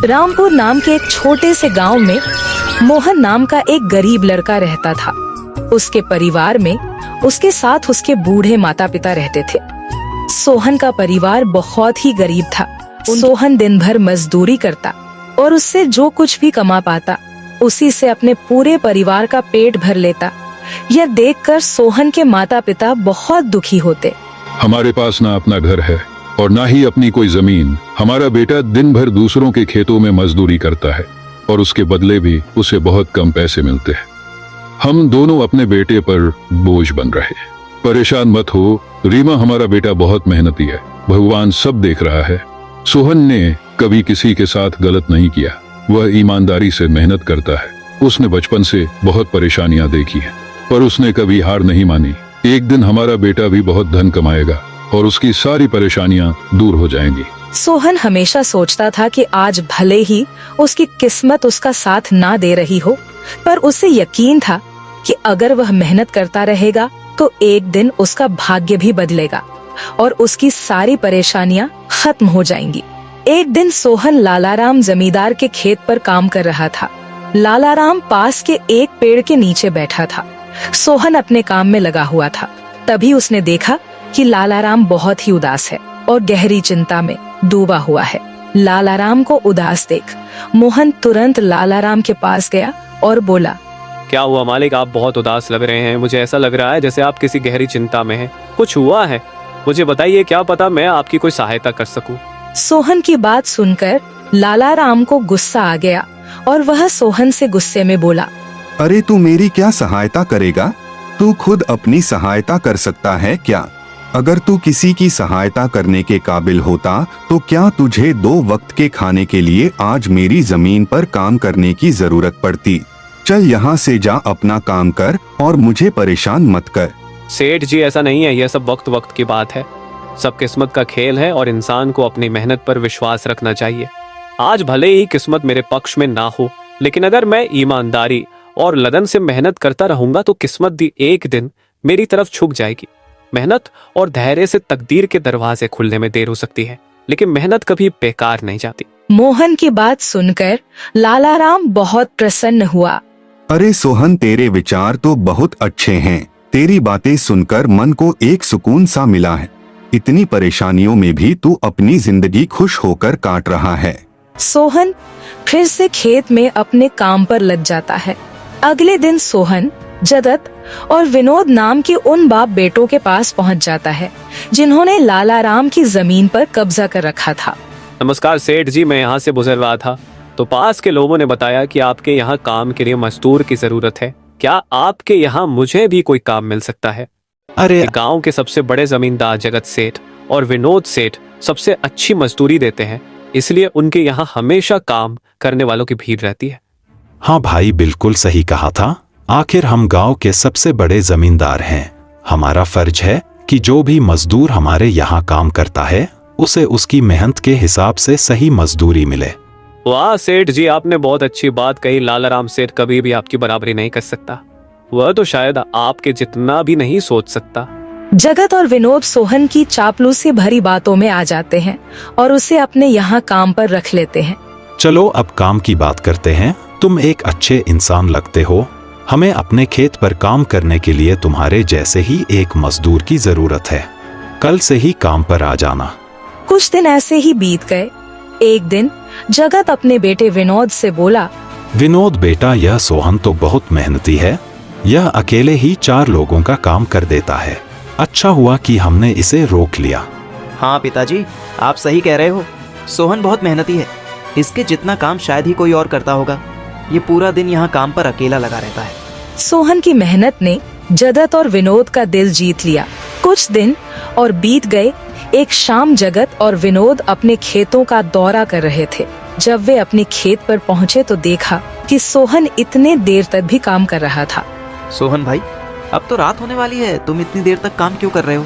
रामपुर नाम के एक छोटे से गांव में मोहन नाम का एक गरीब लड़का रहता था। उसके परिवार में उसके साथ उसके बूढ़े माता पिता रहते थे। सोहन का परिवार बहुत ही गरीब था। सोहन दिन भर मजदूरी करता और उससे जो कुछ भी कमा पाता उसी से अपने पूरे परिवार का पेट भर लेता। यह देखकर सोहन के माता पिता बहुत दुखी होते। हमारे पास ना अपना घर है और ना ही अपनी कोई जमीन। हमारा बेटा दिन भर दूसरों के खेतों में मजदूरी करता है और उसके बदले भी उसे बहुत कम पैसे मिलते हैं। हम दोनों अपने बेटे पर बोझ बन रहे हैं। परेशान मत हो रीमा, हमारा बेटा बहुत मेहनती है, भगवान सब देख रहा है। सोहन ने कभी किसी के साथ गलत नहीं किया, वह ईमानदारी से मेहनत करता है। उसने बचपन से बहुत परेशानियां देखी हैं, पर उसने कभी हार नहीं मानी। एक दिन हमारा बेटा भी बहुत धन कमाएगा और उसकी सारी परेशानियां दूर हो जाएंगी। सोहन हमेशा सोचता था कि आज भले ही उसकी किस्मत उसका साथ ना दे रही हो, पर उसे यकीन था कि अगर वह मेहनत करता रहेगा तो एक दिन उसका भाग्य भी बदलेगा और उसकी सारी परेशानियां खत्म हो जाएंगी। एक दिन सोहन लालाराम जमींदार के खेत पर काम कर रहा था। लालाराम पास के एक पेड़ के नीचे बैठा था। सोहन अपने काम में लगा हुआ था। तभी उसने देखा कि लालाराम बहुत ही उदास है और गहरी चिंता में डूबा हुआ है। लालाराम को उदास देख मोहन तुरंत लालाराम के पास गया और बोला, क्या हुआ मालिक, आप बहुत उदास लग रहे हैं। मुझे ऐसा लग रहा है जैसे आप किसी गहरी चिंता में हैं। कुछ हुआ है? मुझे बताइए, क्या पता मैं आपकी कोई सहायता कर सकूं। सोहन की बात सुनकर लालाराम को गुस्सा आ गया और वह सोहन से गुस्से में बोला, अरे तू मेरी क्या सहायता करेगा? तू खुद अपनी सहायता कर सकता है क्या? अगर तू किसी की सहायता करने के काबिल होता तो क्या तुझे 2 वक्त के खाने के लिए आज मेरी जमीन पर काम करने की जरूरत पड़ती? चल यहाँ से जा, अपना काम कर और मुझे परेशान मत कर। सेठ जी, ऐसा नहीं है, यह सब वक्त वक्त की बात है। सब किस्मत का खेल है और इंसान को अपनी मेहनत पर विश्वास रखना चाहिए। आज भले ही किस्मत मेरे पक्ष में ना हो, लेकिन अगर मैं ईमानदारी और लगन से मेहनत करता रहूंगा तो किस्मत भी एक दिन मेरी तरफ झुक जाएगी। मेहनत और धैर्य से तकदीर के दरवाजे खुलने में देर हो सकती है, लेकिन मेहनत कभी बेकार नहीं जाती। मोहन की बात सुनकर लालाराम बहुत प्रसन्न हुआ। अरे सोहन, तेरे विचार तो बहुत अच्छे हैं। तेरी बातें सुनकर मन को एक सुकून सा मिला है। इतनी परेशानियों में भी तू अपनी जिंदगी खुश होकर काट रहा है। सोहन फिर से खेत में अपने काम पर लग जाता है। अगले दिन सोहन जगत और विनोद नाम के उन बाप बेटों के पास पहुंच जाता है जिन्होंने लालाराम की जमीन पर कब्जा कर रखा था। नमस्कार सेठ जी, मैं यहाँ से गुजर रहा था तो पास के लोगों ने बताया कि आपके यहाँ काम के लिए मजदूर की जरूरत है। क्या आपके यहाँ मुझे भी कोई काम मिल सकता है? अरे गांव के सबसे बड़े जमींदार जगत सेठ और विनोद सेठ सबसे अच्छी मजदूरी देते हैं, इसलिए उनके यहाँ हमेशा काम करने वालों की भीड़ रहती है। हाँ भाई, बिल्कुल सही कहा था। आखिर हम गांव के सबसे बड़े जमींदार हैं। हमारा फर्ज है कि जो भी मजदूर हमारे यहाँ काम करता है उसे उसकी मेहनत के हिसाब से सही मजदूरी मिले। वाह सेठ जी, आपने बहुत अच्छी बात कही। लालाराम सेठ कभी भी आपकी बराबरी नहीं कर सकता, वह तो शायद आपके जितना भी नहीं सोच सकता। जगत और विनोद सोहन की चापलूसी भरी बातों में आ जाते हैं और उसे अपने यहाँ काम पर रख लेते हैं। चलो अब काम की बात करते हैं। तुम एक अच्छे इंसान लगते हो। हमें अपने खेत पर काम करने के लिए तुम्हारे जैसे ही एक मजदूर की जरूरत है। कल से ही काम पर आ जाना। कुछ दिन ऐसे ही बीत गए। एक दिन जगत अपने बेटे विनोद से बोला, विनोद बेटा, यह सोहन तो बहुत मेहनती है। यह अकेले ही 4 लोगों का काम कर देता है। अच्छा हुआ कि हमने इसे रोक लिया। हाँ पिताजी, आप सही कह रहे हो। सोहन बहुत मेहनती है। इसके जितना काम शायद ही कोई और करता होगा। ये पूरा दिन यहाँ काम पर अकेला लगा रहता है। सोहन की मेहनत ने जगत और विनोद का दिल जीत लिया। कुछ दिन और बीत गए। एक शाम जगत और विनोद अपने खेतों का दौरा कर रहे थे। जब वे अपने खेत पर पहुँचे तो देखा कि सोहन इतने देर तक भी काम कर रहा था। सोहन भाई, अब तो रात होने वाली है, तुम इतनी देर तक काम क्यों कर रहे हो?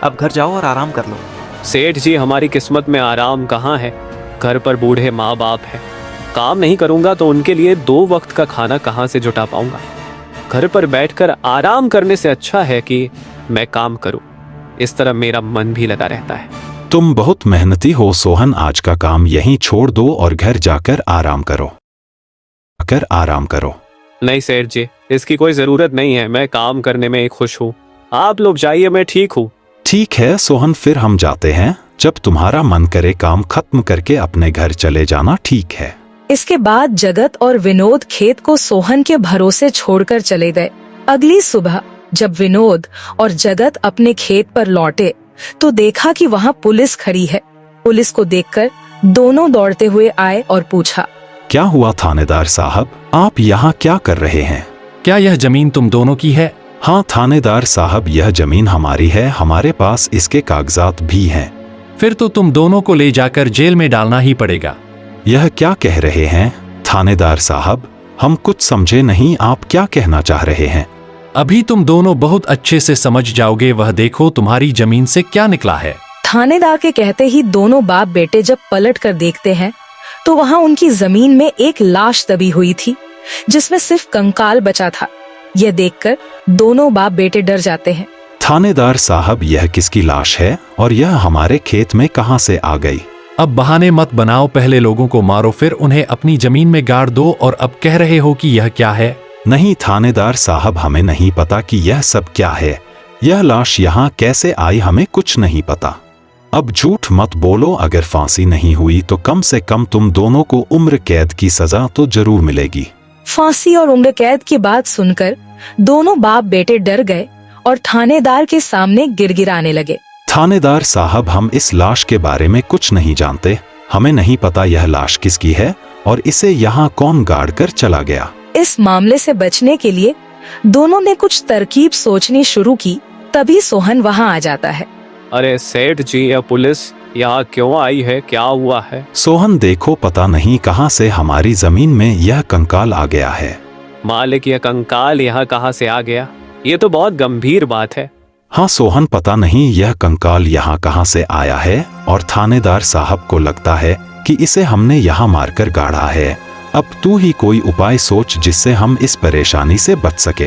अब घर जाओ और आराम कर लो। सेठ जी, हमारी किस्मत में आराम कहाँ है? घर पर बूढ़े माँ बाप है। काम नहीं करूंगा तो उनके लिए 2 वक्त का खाना कहाँ से जुटा पाऊंगा? घर पर बैठकर आराम करने से अच्छा है कि मैं काम करूं। इस तरह मेरा मन भी लगा रहता है। तुम बहुत मेहनती हो सोहन, आज का काम यहीं छोड़ दो और घर जाकर आराम करो। नहीं सेठ जी, इसकी कोई जरूरत नहीं है, मैं काम करने में खुश हूँ। आप लोग जाइए, मैं ठीक हूँ। ठीक है सोहन, फिर हम जाते हैं। जब तुम्हारा मन करे काम खत्म करके अपने घर चले जाना, ठीक है। इसके बाद जगत और विनोद खेत को सोहन के भरोसे छोड़कर चले गए। अगली सुबह जब विनोद और जगत अपने खेत पर लौटे तो देखा कि वहाँ पुलिस खड़ी है। पुलिस को देखकर दोनों दौड़ते हुए आए और पूछा, क्या हुआ थानेदार साहब, आप यहाँ क्या कर रहे हैं? क्या यह जमीन तुम दोनों की है? हाँ थानेदार साहब, यह जमीन हमारी है, हमारे पास इसके कागजात भी हैं। फिर तो तुम दोनों को ले जाकर जेल में डालना ही पड़ेगा। यह क्या कह रहे हैं थानेदार साहब, हम कुछ समझे नहीं, आप क्या कहना चाह रहे हैं? अभी तुम दोनों बहुत अच्छे से समझ जाओगे, वह देखो तुम्हारी जमीन से क्या निकला है। थानेदार के कहते ही दोनों बाप बेटे जब पलट कर देखते हैं तो वहाँ उनकी जमीन में एक लाश दबी हुई थी जिसमें सिर्फ कंकाल बचा था। यह देखकर दोनों बाप बेटे डर जाते हैं। थानेदार साहब, यह किसकी लाश है और यह हमारे खेत में कहां से आ गई? अब बहाने मत बनाओ, पहले लोगों को मारो फिर उन्हें अपनी जमीन में गाड़ दो और अब कह रहे हो कि यह क्या है? नहीं थानेदार साहब, हमें नहीं पता कि यह सब क्या है। यह लाश यहाँ कैसे आई, हमें कुछ नहीं पता। अब झूठ मत बोलो, अगर फांसी नहीं हुई तो कम से कम तुम दोनों को उम्र कैद की सजा तो जरूर मिलेगी। फांसी और उम्र कैद की बात सुनकर दोनों बाप बेटे डर गए और थानेदार के सामने गिड़गिड़ाने लगे। थानेदार साहब, हम इस लाश के बारे में कुछ नहीं जानते, हमें नहीं पता यह लाश किसकी है और इसे यहाँ कौन गाड़ कर चला गया। इस मामले से बचने के लिए दोनों ने कुछ तरकीब सोचनी शुरू की। तभी सोहन वहाँ आ जाता है। अरे सेठ जी, यह पुलिस यहाँ क्यों आई है, क्या हुआ है? सोहन देखो, पता नहीं कहां से हमारी जमीन में यह कंकाल आ गया है। मालिक, यह कंकाल यहाँ कहाँ से आ गया? ये तो बहुत गंभीर बात है। हाँ सोहन, पता नहीं यह कंकाल यहाँ कहां से आया है और थानेदार साहब को लगता है कि इसे हमने यहाँ मारकर गाड़ा है। अब तू ही कोई उपाय सोच जिससे हम इस परेशानी से बच सके।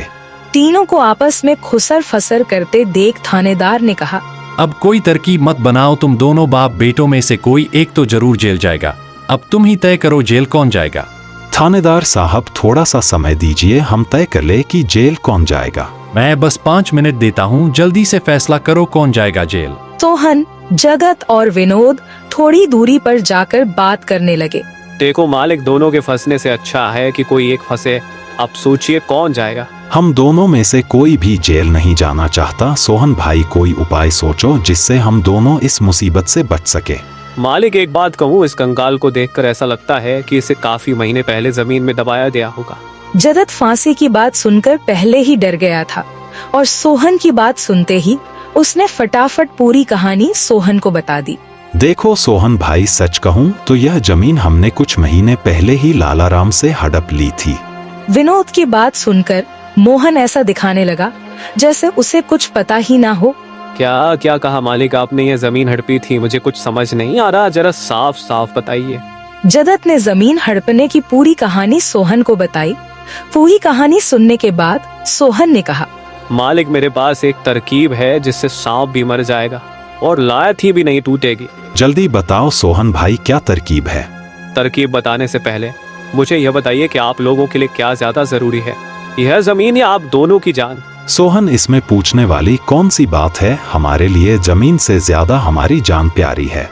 तीनों को आपस में खुसर फसर करते देख थानेदार ने कहा, अब कोई तरकीब मत बनाओ, तुम दोनों बाप बेटों में से कोई एक तो जरूर जेल जाएगा। अब तुम ही तय करो जेल कौन जाएगा। थानेदार साहब, थोड़ा सा समय दीजिए, हम तय कर ले कि जेल कौन जाएगा। मैं बस 5 मिनट देता हूँ, जल्दी से फैसला करो कौन जाएगा जेल। सोहन, जगत और विनोद थोड़ी दूरी पर जाकर बात करने लगे। देखो मालिक, दोनों के फंसने से अच्छा है कि कोई एक फंसे। अब सोचिए कौन जाएगा। हम दोनों में से कोई भी जेल नहीं जाना चाहता। सोहन भाई, कोई उपाय सोचो जिससे हम दोनों इस मुसीबत से बच सके। मालिक, एक बात कहूँ, इस कंकाल को देखकर ऐसा लगता है कि इसे काफी महीने पहले जमीन में दबाया गया होगा। जगत फांसी की बात सुनकर पहले ही डर गया था और सोहन की बात सुनते ही उसने फटाफट पूरी कहानी सोहन को बता दी। देखो सोहन भाई, सच कहूँ तो यह जमीन हमने कुछ महीने पहले ही लालाराम से हड़प ली थी। विनोद की बात सुनकर मोहन ऐसा दिखाने लगा जैसे उसे कुछ पता ही ना हो। क्या क्या कहा मालिक आपने? ये जमीन हड़पी थी, मुझे कुछ समझ नहीं आ रहा, जरा साफ साफ बताइए। जगत ने जमीन हड़पने की पूरी कहानी सोहन को बताई। पूरी कहानी सुनने के बाद सोहन ने कहा, मालिक, मेरे पास एक तरकीब है जिससे सांप भी मर जाएगा और लायथी भी नहीं टूटेगी। जल्दी बताओ सोहन भाई, क्या तरकीब है? तरकीब बताने से पहले मुझे यह बताइए कि आप लोगों के लिए क्या ज्यादा जरूरी है, यह जमीन या आप दोनों की जान? सोहन, इसमें पूछने वाली कौन सी बात है? हमारे लिए जमीन से ज्यादा हमारी जान प्यारी है।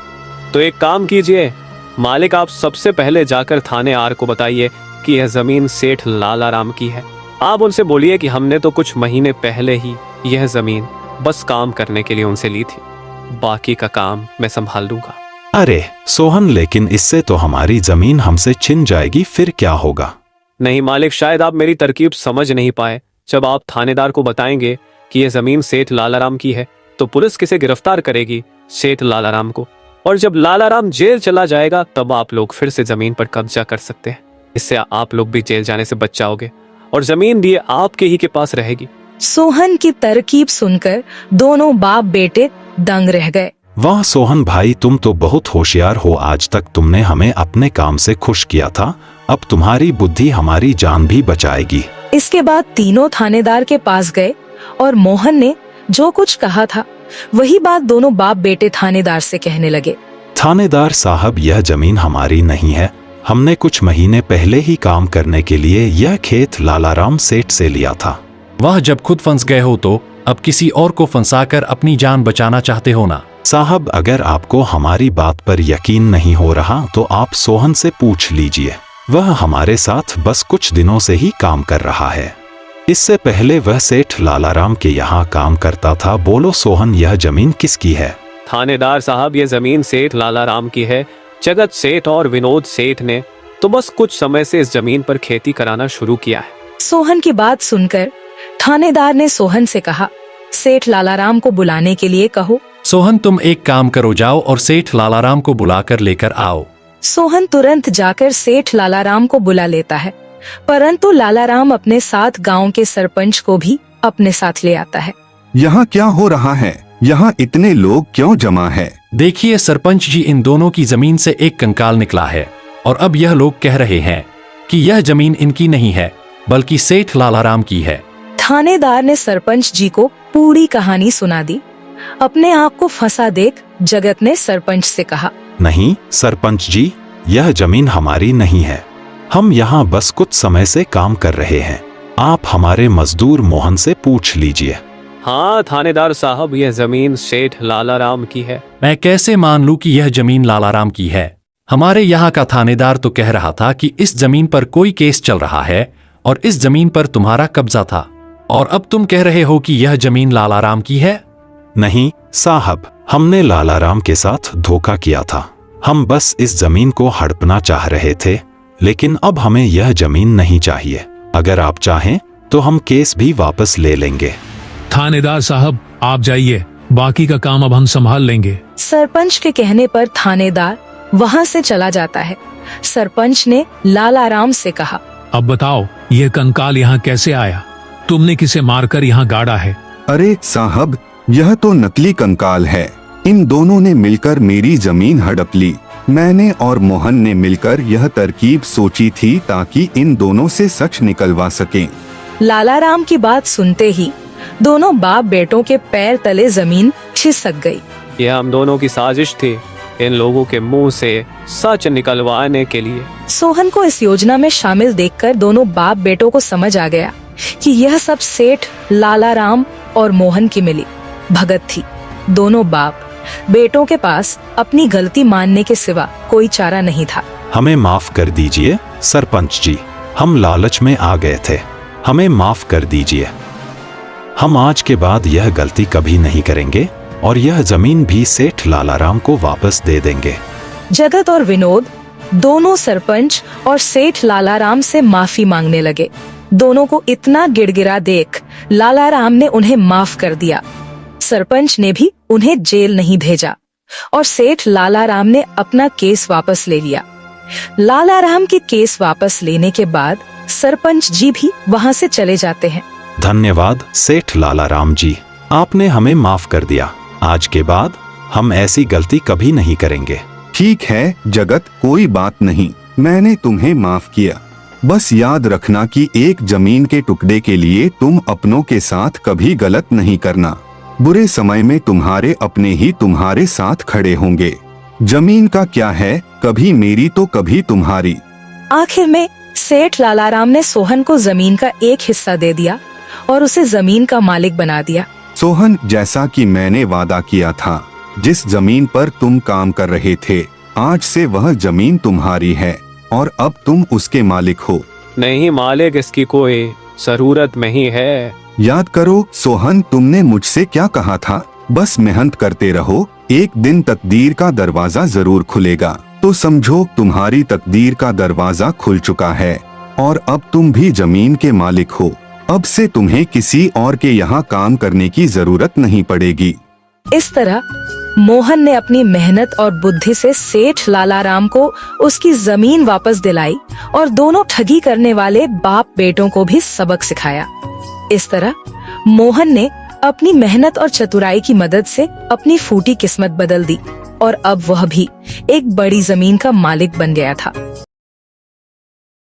तो एक काम कीजिए मालिक, आप सबसे पहले जाकर थाने आर को बताइए कि यह जमीन सेठ लालाराम की है। आप उनसे बोलिए कि हमने तो कुछ महीने पहले ही यह जमीन बस काम करने के लिए उनसे ली थी, बाकी का काम मैं संभाल लूंगा। अरे सोहन, लेकिन इससे तो हमारी जमीन हमसे छिन जाएगी, फिर क्या होगा? नहीं मालिक, शायद आप मेरी तरकीब समझ नहीं पाए। जब आप थानेदार को बताएंगे कि यह जमीन सेठ लालाराम की है तो पुलिस किसे गिरफ्तार करेगी? सेठ लालाराम को। और जब लालाराम जेल चला जाएगा तब आप लोग फिर से जमीन पर कब्जा कर सकते हैं। इससे आप लोग भी जेल जाने से बच जाओगे और जमीन भी आपके ही के पास रहेगी। सोहन की तरकीब सुनकर दोनों बाप बेटे दंग रह गए। वाह सोहन भाई, तुम तो बहुत होशियार हो। आज तक तुमने हमें अपने काम से खुश किया था, अब तुम्हारी बुद्धि हमारी जान भी बचाएगी। इसके बाद तीनों थानेदार के पास गए और मोहन ने जो कुछ कहा था वही बात दोनों बाप बेटे थानेदार से कहने लगे। थानेदार साहब, यह जमीन हमारी नहीं है। हमने कुछ महीने पहले ही काम करने के लिए यह खेत लालाराम सेठ से लिया था। वह जब खुद फंस गए हो तो अब किसी और को फंसाकर अपनी जान बचाना चाहते हो ना? साहब, अगर आपको हमारी बात पर यकीन नहीं हो रहा तो आप सोहन से पूछ लीजिए। वह हमारे साथ बस कुछ दिनों से ही काम कर रहा है। इससे पहले वह सेठ लालाराम के यहाँ काम करता था। बोलो सोहन, यह जमीन किसकी है? थानेदार साहब, ये जमीन सेठ लालाराम की है। जगत सेठ और विनोद सेठ ने तो बस कुछ समय से इस जमीन पर खेती कराना शुरू किया है। सोहन की बात सुनकर थानेदार ने सोहन से कहा, सेठ लालाराम को बुलाने के लिए कहो। सोहन, तुम एक काम करो, जाओ और सेठ लालाराम को बुलाकर लेकर आओ। सोहन तुरंत जाकर सेठ लालाराम को बुला लेता है, परंतु लालाराम अपने साथ गांव के सरपंच को भी अपने साथ ले आता है। यहाँ क्या हो रहा है? यहाँ इतने लोग क्यों जमा है? देखिए सरपंच जी, इन दोनों की जमीन से एक कंकाल निकला है और अब यह लोग कह रहे हैं कि यह जमीन इनकी नहीं है बल्कि सेठ लालाराम की है। थानेदार ने सरपंच जी को पूरी कहानी सुना दी। अपने आप को फंसा देख जगत ने सरपंच से कहा, नहीं सरपंच जी, यह जमीन हमारी नहीं है। हम यहाँ बस कुछ समय से काम कर रहे हैं। आप हमारे मजदूर मोहन से पूछ लीजिए। हाँ थानेदार साहब, यह जमीन सेठ लालाराम की है। मैं कैसे मान लूं कि यह जमीन लालाराम की है? हमारे यहाँ का थानेदार तो कह रहा था कि इस जमीन पर कोई केस चल रहा है और इस जमीन पर तुम्हारा कब्जा था, और अब तुम कह रहे हो कि यह जमीन लालाराम की है। नहीं साहब, हमने लालाराम के साथ धोखा किया था। हम बस इस जमीन को हड़पना चाह रहे थे, लेकिन अब हमें यह जमीन नहीं चाहिए। अगर आप चाहें तो हम केस भी वापस ले लेंगे। थानेदार साहब, आप जाइए, बाकी का काम अब हम संभाल लेंगे। सरपंच के कहने पर थानेदार वहाँ से चला जाता है। सरपंच ने लालाराम से कहा, अब बताओ, यह कंकाल यहाँ कैसे आया? तुमने किसे मारकर यहाँ गाड़ा है? अरे साहब, यह तो नकली कंकाल है। इन दोनों ने मिलकर मेरी जमीन हड़प ली। मैंने और मोहन ने मिलकर यह तरकीब सोची थी ताकि इन दोनों से सच निकलवा सकें। लालाराम की बात सुनते ही दोनों बाप बेटों के पैर तले जमीन खिसक गई। यह हम दोनों की साजिश थी, इन लोगों के मुंह से सच निकलवाने के लिए। सोहन को इस योजना में शामिल देखकर दोनों बाप बेटों को समझ आ गया कि यह सब सेठ लालाराम और मोहन की मिली भगत थी। दोनों बाप बेटों के पास अपनी गलती मानने के सिवा कोई चारा नहीं था। हमें माफ कर दीजिए सरपंच जी, हम लालच में आ गए थे। हमें माफ कर दीजिए। हम आज के बाद यह गलती कभी नहीं करेंगे और यह जमीन भी सेठ लालाराम को वापस दे देंगे। जगत और विनोद दोनों सरपंच और सेठ लालाराम से माफी मांगने लगे। दोनों को इतना गिड़गिड़ा देख लालाराम ने उन्हें माफ कर दिया। सरपंच ने भी उन्हें जेल नहीं भेजा और सेठ लालाराम ने अपना केस वापस ले लिया। लालाराम के केस वापस लेने के बाद सरपंच जी भी वहाँ से चले जाते हैं। धन्यवाद सेठ लालाराम जी, आपने हमें माफ कर दिया। आज के बाद हम ऐसी गलती कभी नहीं करेंगे। ठीक है जगत, कोई बात नहीं, मैंने तुम्हें माफ किया। बस याद रखना कि एक जमीन के टुकड़े के लिए तुम अपनों के साथ कभी गलत नहीं करना। बुरे समय में तुम्हारे अपने ही तुम्हारे साथ खड़े होंगे। जमीन का क्या है, कभी मेरी तो कभी तुम्हारी। आखिर में सेठ लालाराम ने सोहन को जमीन का एक हिस्सा दे दिया और उसे जमीन का मालिक बना दिया। सोहन, जैसा कि मैंने वादा किया था, जिस जमीन पर तुम काम कर रहे थे, आज से वह जमीन तुम्हारी है और अब तुम उसके मालिक हो। नहीं मालिक, इसकी कोई जरूरत नहीं है। याद करो सोहन, तुमने मुझसे क्या कहा था? बस मेहनत करते रहो, एक दिन तकदीर का दरवाजा जरूर खुलेगा। तो समझो तुम्हारी तकदीर का दरवाजा खुल चुका है और अब तुम भी जमीन के मालिक हो। अब से तुम्हें किसी और के यहाँ काम करने की जरूरत नहीं पड़ेगी। इस तरह मोहन ने अपनी मेहनत और बुद्धि से सेठ लालाराम को उसकी जमीन वापस दिलाई और दोनों ठगी करने वाले बाप बेटों को भी सबक सिखाया। इस तरह मोहन ने अपनी मेहनत और चतुराई की मदद से अपनी फूटी किस्मत बदल दी और अब वह भी एक बड़ी जमीन का मालिक बन गया था।